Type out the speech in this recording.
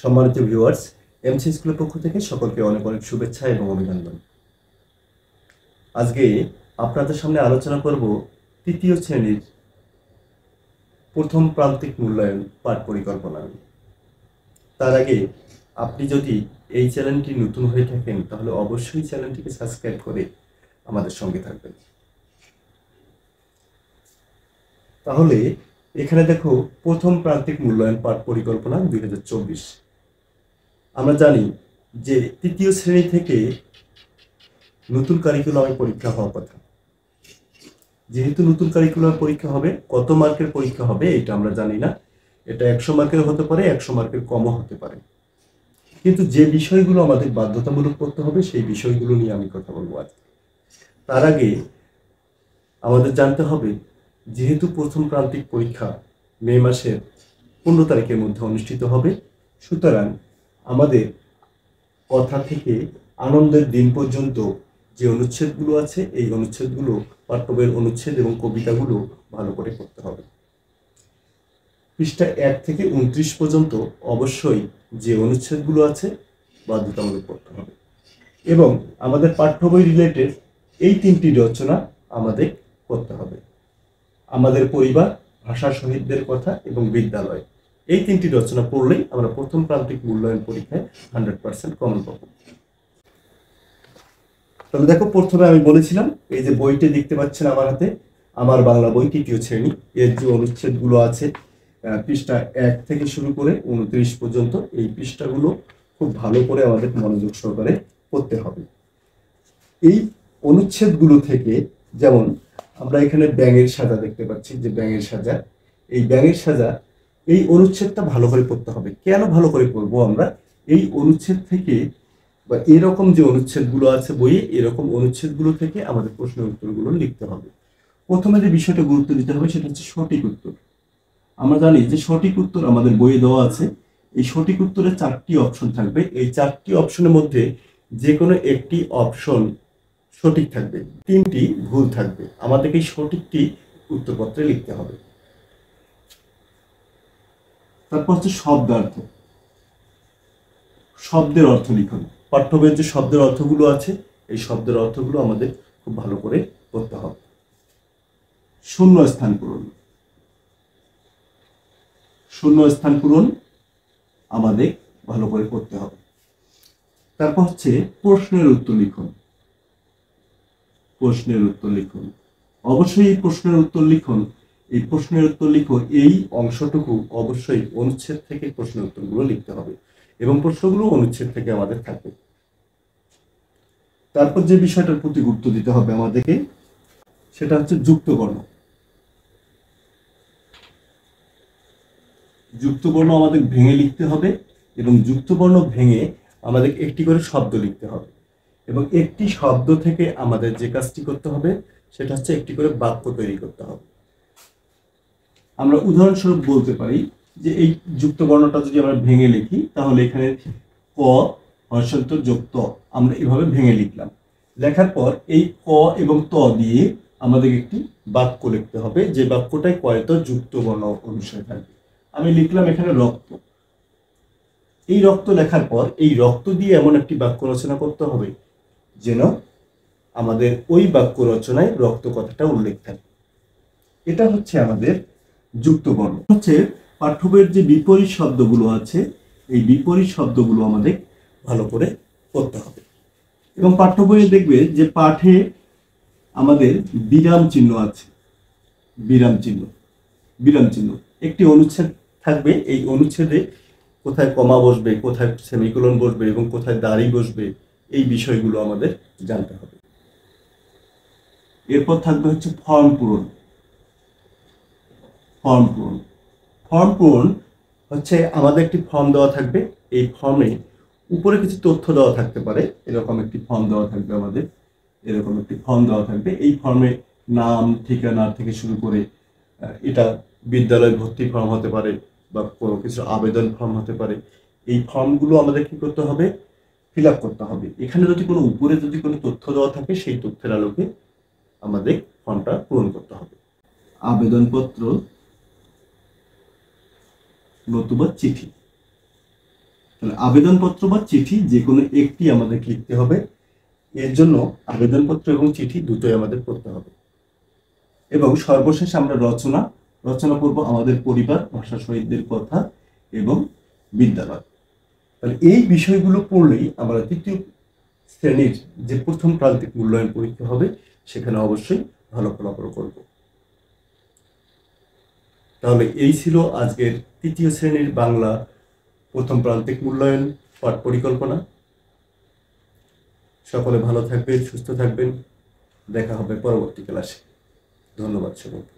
সম্মানিত viewers, MC স্কুলের পক্ষ থেকে সকলকে অনেক অনেক শুভেচ্ছা এবং অভিনন্দন। আজকে আপনাদের সামনে আলোচনা করব তৃতীয় শ্রেণীর প্রথম প্রান্তিক মূল্যায়ন পাঠ পরিকল্পনা। তার আগে আপনি যদি এই চ্যানেলটি নতুন হয়ে থাকেন তাহলে অবশ্যই চ্যানেলটিকে সাবস্ক্রাইব করে আমাদের সঙ্গে থাকবেন। তাহলে এখানে দেখো, প্রথম প্রান্তিক মূল্যায়ন পাঠ পরিকল্পনা 2024। আমরা জানি যে তৃতীয় শ্রেণী থেকে নতুন কারিকুলামে পরীক্ষা হওয়ার কথা। যেহেতু নতুন কারিকুলাম পরীক্ষা হবে, কত মার্কের পরীক্ষা হবে এটা আমরা জানি না। এটা 100 মার্কের হতে পারে, 100 মার্কের কমও হতে পারে। কিন্তু যে বিষয়গুলো আমাদের বাধ্যতামূলক করতে হবে সেই বিষয়গুলো নিয়ে আমি কথা বলবো আজকে। তার আগে আমাদের জানতে হবে, যেহেতু প্রথম প্রান্তিক পরীক্ষা মে মাসের 15 তারিখের মধ্যে অনুষ্ঠিত হবে, সুতরাং আমাদের কথা থেকে আনন্দের দিন পর্যন্ত যে অনুচ্ছেদগুলো আছে এই অনুচ্ছেদগুলো, পাঠ্যবইয়ের অনুচ্ছেদ এবং কবিতাগুলো ভালো করে পড়তে হবে। পৃষ্ঠা 1 থেকে 29 পর্যন্ত অবশ্যই যে অনুচ্ছেদগুলো আছে বাধ্যতামূলক পড়তে হবে। এবং আমাদের পাঠ্য বই রিলেটেড এই 3টি রচনা আমাদের পড়তে হবে। আমাদের পরিবার, ভাষা শহীদদের কথা এবং বিদ্যালয়, এই 3টি রচনা পড়লেই আমরা প্রথম প্রান্তিক মূল্যায়ন পরীক্ষায় 100% কমন পাবো। তবে দেখো, প্রথমে আমি বলেছিলাম এই যে বইটি দেখতে পাচ্ছেন আমার হাতে, আমার বাংলা বই তৃতীয় শ্রেণী, এর যে অনুচ্ছেদগুলো আছে পৃষ্ঠা 1 থেকে শুরু করে 29 পর্যন্ত, এই পৃষ্ঠাগুলো খুব ভালো করে আমাদের মনোযোগ সহকারে পড়তে হবে। এই অনুচ্ছেদগুলো থেকে যেমন আমরা এখানে ব্যাঙের সাজা দেখতে পাচ্ছি, যে ব্যাঙের সাজা, এই ব্যাঙের সাজা, এই অনুচ্ছেদটা ভালো করে পড়তে হবে। কেন ভালো করে পড়বো আমরা? এই অনুচ্ছেদ থেকে বা এরকম যে অনুচ্ছেদগুলো আছে বইয়ে, এরকম অনুচ্ছেদগুলো থেকে আমাদের প্রশ্নের উত্তরগুলো লিখতে হবে। প্রথমে যে বিষয়টা গুরুত্ব দিতে হবে সেটা হচ্ছে সঠিক উত্তর। আমরা জানি যে সঠিক উত্তর আমাদের বইয়ে দেওয়া আছে। এই সঠিক উত্তরে 4টি অপশন থাকবে। এই 4টি অপশনের মধ্যে যে কোনো একটি অপশন সঠিক থাকবে, 3টি ভুল থাকবে। আমাদেরকে এই সঠিকটি উত্তরপত্রে লিখতে হবে। তারপর হচ্ছে শব্দার্থ, শব্দের অর্থ লিখন। পাঠ্যবইয়ের যে শব্দের অর্থগুলো আছে এই শব্দের অর্থগুলো আমাদের খুব ভালো করে পড়তে হবে। শূন্য স্থান পূরণ, শূন্য স্থান পূরণ আমাদের ভালো করে পড়তে হবে। তারপর হচ্ছে প্রশ্নের উত্তর লিখন, প্রশ্নের উত্তর লিখন। অবশ্যই এই প্রশ্নের উত্তর লিখন, এই প্রশ্নের উত্তর লিখো, এই অংশটুকু অবশ্যই অনুচ্ছেদ থেকে প্রশ্নের উত্তরগুলো লিখতে হবে এবং প্রশ্নগুলো অনুচ্ছেদ থেকে আমাদের থাকবে। তারপর যে বিষয়টার প্রতি গুরুত্ব দিতে হবে আমাদেরকে সেটা হচ্ছে যুক্তবর্ণ। যুক্তবর্ণ আমাদের ভেঙে লিখতে হবে এবং যুক্তবর্ণ ভেঙে আমাদের একটি করে শব্দ লিখতে হবে এবং একটি শব্দ থেকে আমাদের যে কাজটি করতে হবে সেটা হচ্ছে একটি করে বাক্য তৈরি করতে হবে। আমরা উদাহরণস্বরূপ বলতে পারি যে এই যুক্তবর্ণটা যদি আমরা ভেঙে লিখি তাহলে এখানে ক হর্ষন্ত যোগ ত, আমরা এভাবে ভেঙে লিখলাম। লেখার পর এই ক এবং ত দিয়ে আমাদের একটি বাক্য লিখতে হবে, যে বাক্যটাই কয়তো যুক্তবর্ণ অনুসারে থাকবে। আমি লিখলাম এখানে রক্ত। এই রক্ত লেখার পর এই রক্ত দিয়ে এমন একটি বাক্য রচনা করতে হবে যেন আমাদের ওই বাক্য রচনায় রক্ত কথাটা উল্লেখ থাকে। এটা হচ্ছে আমাদের যুক্তবর্ণ। হচ্ছে পাঠ্য বইয়ের যে বিপরীত শব্দগুলো আছে এই বিপরীত শব্দগুলো আমাদের ভালো করে পড়তে হবে। এবং পাঠ্য বইয়ে দেখবে যে পাঠে আমাদের বিরাম চিহ্ন আছে, বিরাম চিহ্ন, বিরাম চিহ্ন। একটি অনুচ্ছেদ থাকবে, এই অনুচ্ছেদে কোথায় কমা বসবে, কোথায় সেমিকোলন বসবে এবং কোথায় দাড়ি বসবে, এই বিষয়গুলো আমাদের জানতে হবে। এরপর থাকবে হচ্ছে ফর্ম পূরণ। ফর্ম পূরণ, ফর্ম পূরণ হচ্ছে আমাদের একটি ফর্ম দেওয়া থাকবে। এই ফর্মে উপরে কিছু তথ্য দেওয়া থাকতে পারে, এরকম একটি ফর্ম দেওয়া থাকবে আমাদের, এরকম একটি ফর্ম দেওয়া থাকবে। এই ফর্মে নাম, ঠিকানা থেকে শুরু করে এটা বিদ্যালয় ভর্তি ফর্ম হতে পারে বা কোনো কিছু আবেদন ফর্ম হতে পারে। এই ফর্মগুলো আমাদের কি করতে হবে? ফিল আপ করতে হবে। এখানে যদি কোনো উপরে যদি কোনো তথ্য দেওয়া থাকে সেই তথ্যের আলোকে আমাদের ফর্মটা পূরণ করতে হবে। আবেদনপত্র নতুবা চিঠি, তাহলে আবেদনপত্র বা চিঠি যে কোনো একটি আমাদের লিখতে হবে। এর জন্য আবেদনপত্র এবং চিঠি দুটোই আমাদের পড়তে হবে। এবং সর্বশেষ আমরা রচনা করব আমাদের পরিবার, ভাষা শহীদদের কথা এবং বিদ্যালয়। তাহলে এই বিষয়গুলো পড়লেই আমরা তৃতীয় শ্রেণীর যে প্রথম প্রান্তিক মূল্যায়ন পরীক্ষা হবে সেখানে অবশ্যই ভালো ফলাফল করব। তাহলে এই ছিল আজকের তৃতীয় শ্রেণীর বাংলা প্রথম প্রান্তিক মূল্যায়ন পাঠ পরিকল্পনা। সকলে ভালো থাকবেন, সুস্থ থাকবেন। দেখা হবে পরবর্তী ক্লাসে। ধন্যবাদ সকলকে।